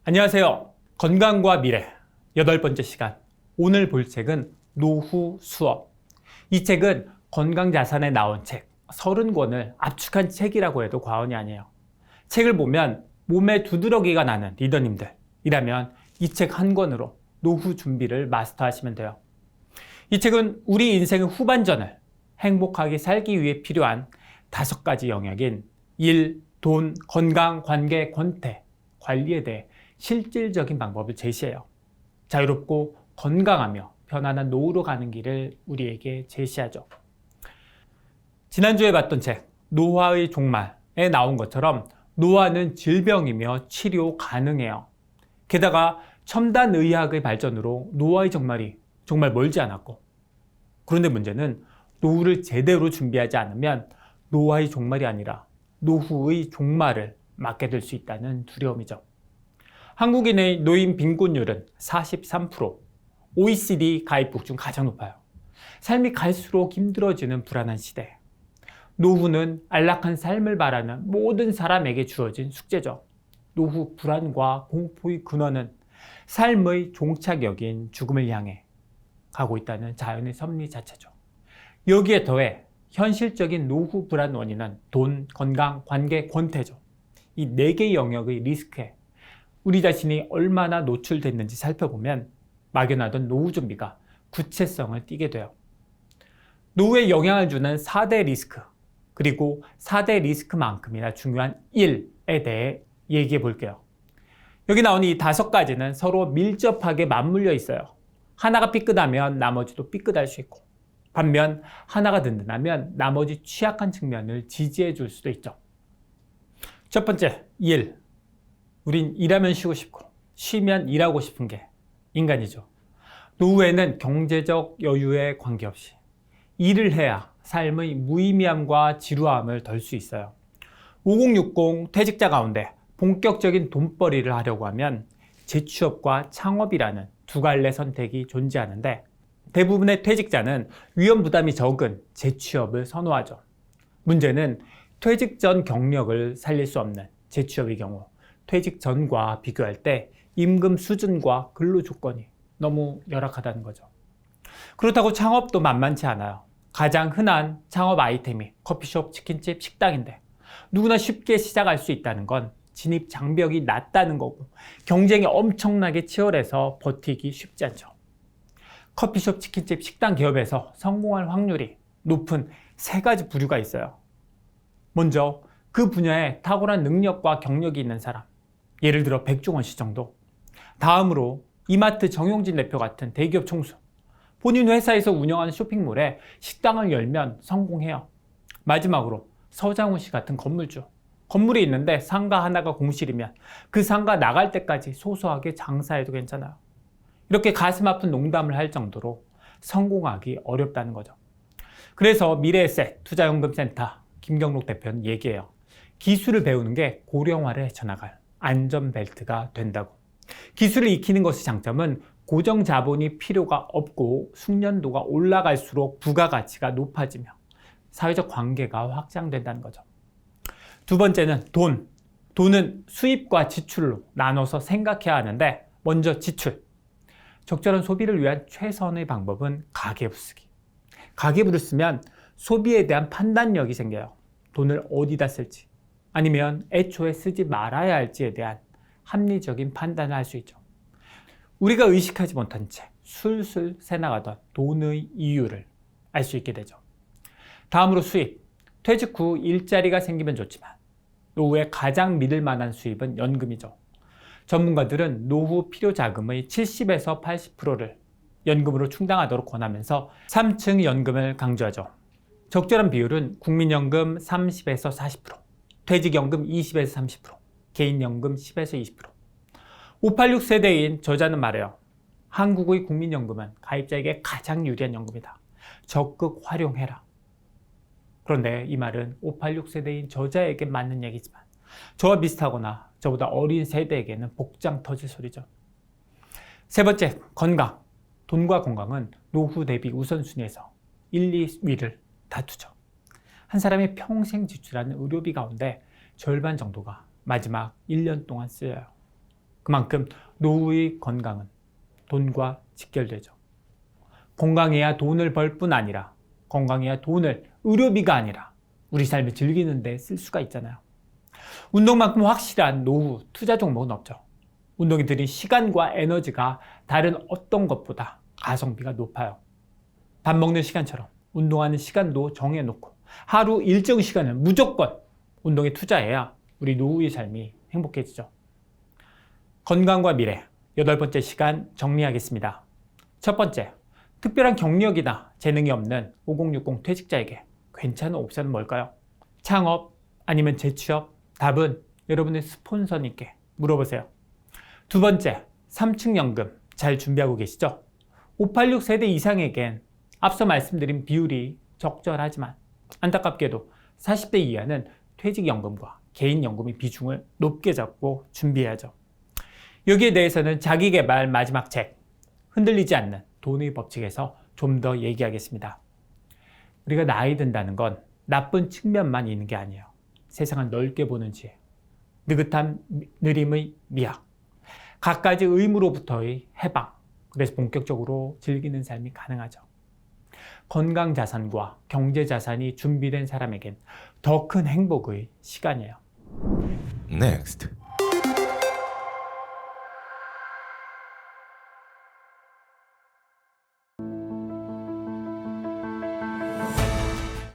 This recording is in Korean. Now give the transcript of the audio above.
안녕하세요. 건강과 미래 8번째 시간. 오늘 볼 책은 노후 수업. 이 책은 건강자산에 나온 책 30권을 압축한 책이라고 해도 과언이 아니에요. 책을 보면 몸에 두드러기가 나는 리더님들이라면 이 책 한 권으로 노후 준비를 마스터하시면 돼요. 이 책은 우리 인생의 후반전을 행복하게 살기 위해 필요한 5가지 영역인 일, 돈, 건강, 관계, 권태, 관리에 대해 실질적인 방법을 제시해요. 자유롭고 건강하며 편안한 노후로 가는 길을 우리에게 제시하죠. 지난주에 봤던 책 노화의 종말에 나온 것처럼 노화는 질병이며 치료 가능해요. 게다가 첨단 의학의 발전으로 노화의 종말이 정말 멀지 않았고, 그런데 문제는 노후를 제대로 준비하지 않으면 노화의 종말이 아니라 노후의 종말을 맞게 될 수 있다는 두려움이죠. 한국인의 노인 빈곤율은 43%, OECD 가입국 중 가장 높아요. 삶이 갈수록 힘들어지는 불안한 시대. 노후는 안락한 삶을 바라는 모든 사람에게 주어진 숙제죠. 노후 불안과 공포의 근원은 삶의 종착역인 죽음을 향해 가고 있다는 자연의 섭리 자체죠. 여기에 더해 현실적인 노후 불안 원인은 돈, 건강, 관계, 권태죠. 이 4개의 영역의 리스크에 우리 자신이 얼마나 노출됐는지 살펴보면 막연하던 노후 준비가 구체성을 띠게 돼요. 노후에 영향을 주는 4대 리스크, 그리고 4대 리스크만큼이나 중요한 일에 대해 얘기해 볼게요. 여기 나온 이 5가지는 서로 밀접하게 맞물려 있어요. 하나가 삐끗하면 나머지도 삐끗할 수 있고, 반면 하나가 든든하면 나머지 취약한 측면을 지지해 줄 수도 있죠. 첫 번째, 일. 우린 일하면 쉬고 싶고 쉬면 일하고 싶은 게 인간이죠. 노후에는 경제적 여유에 관계없이 일을 해야 삶의 무의미함과 지루함을 덜 수 있어요. 5060 퇴직자 가운데 본격적인 돈벌이를 하려고 하면 재취업과 창업이라는 두 갈래 선택이 존재하는데, 대부분의 퇴직자는 위험 부담이 적은 재취업을 선호하죠. 문제는 퇴직 전 경력을 살릴 수 없는 재취업의 경우 퇴직 전과 비교할 때 임금 수준과 근로 조건이 너무 열악하다는 거죠. 그렇다고 창업도 만만치 않아요. 가장 흔한 창업 아이템이 커피숍, 치킨집, 식당인데 누구나 쉽게 시작할 수 있다는 건 진입 장벽이 낮다는 거고, 경쟁이 엄청나게 치열해서 버티기 쉽지 않죠. 커피숍, 치킨집, 식당 기업에서 성공할 확률이 높은 3가지 부류가 있어요. 먼저 그 분야에 탁월한 능력과 경력이 있는 사람, 예를 들어 백종원 씨 정도. 다음으로 이마트 정용진 대표 같은 대기업 총수. 본인 회사에서 운영하는 쇼핑몰에 식당을 열면 성공해요. 마지막으로 서장훈 씨 같은 건물주. 건물이 있는데 상가 하나가 공실이면 그 상가 나갈 때까지 소소하게 장사해도 괜찮아요. 이렇게 가슴 아픈 농담을 할 정도로 성공하기 어렵다는 거죠. 그래서 미래에셋 투자연금센터 김경록 대표는 얘기해요. 기술을 배우는 게 고령화를 헤쳐나갈 안전벨트가 된다고. 기술을 익히는 것의 장점은 고정 자본이 필요가 없고 숙련도가 올라갈수록 부가가치가 높아지며 사회적 관계가 확장된다는 거죠. 두 번째는 돈. 돈은 수입과 지출로 나눠서 생각해야 하는데, 먼저 지출. 적절한 소비를 위한 최선의 방법은 가계부 쓰기. 가계부를 쓰면 소비에 대한 판단력이 생겨요. 돈을 어디다 쓸지, 아니면 애초에 쓰지 말아야 할지에 대한 합리적인 판단을 할 수 있죠. 우리가 의식하지 못한 채 술술 새나가던 돈의 이유를 알 수 있게 되죠. 다음으로 수입. 퇴직 후 일자리가 생기면 좋지만 노후에 가장 믿을 만한 수입은 연금이죠. 전문가들은 노후 필요 자금의 70에서 80%를 연금으로 충당하도록 권하면서 3층 연금을 강조하죠. 적절한 비율은 국민연금 30에서 40%, 퇴직연금 20에서 30%, 개인연금 10에서 20%. 586 세대인 저자는 말해요. 한국의 국민연금은 가입자에게 가장 유리한 연금이다. 적극 활용해라. 그런데 이 말은 586 세대인 저자에게 맞는 얘기지만 저와 비슷하거나 저보다 어린 세대에게는 복장 터질 소리죠. 세 번째, 건강. 돈과 건강은 노후 대비 우선순위에서 1, 2위를 다투죠. 한 사람이 평생 지출하는 의료비 가운데 절반 정도가 마지막 1년 동안 쓰여요. 그만큼 노후의 건강은 돈과 직결되죠. 건강해야 돈을 벌 뿐 아니라 건강해야 돈을 의료비가 아니라 우리 삶을 즐기는 데 쓸 수가 있잖아요. 운동만큼 확실한 노후 투자 종목은 없죠. 운동이 들인 시간과 에너지가 다른 어떤 것보다 가성비가 높아요. 밥 먹는 시간처럼 운동하는 시간도 정해놓고 하루 일정 시간을 무조건 운동에 투자해야 우리 노후의 삶이 행복해지죠. 건강과 미래, 8번째 시간 정리하겠습니다. 첫 번째, 특별한 경력이나 재능이 없는 5060 퇴직자에게 괜찮은 옵션은 뭘까요? 창업 아니면 재취업? 답은 여러분의 스폰서님께 물어보세요. 두 번째, 3층 연금 잘 준비하고 계시죠? 586 세대 이상에겐 앞서 말씀드린 비율이 적절하지만 안타깝게도 40대 이하는 퇴직연금과 개인연금의 비중을 높게 잡고 준비해야죠. 여기에 대해서는 자기계발 마지막 책 흔들리지 않는 돈의 법칙에서 좀 더 얘기하겠습니다. 우리가 나이 든다는 건 나쁜 측면만 있는 게 아니에요. 세상을 넓게 보는 지혜, 느긋한 느림의 미학, 갖가지 의무로부터의 해방, 그래서 본격적으로 즐기는 삶이 가능하죠. 건강자산과 경제자산이 준비된 사람에겐 더 큰 행복의 시간이에요. Next.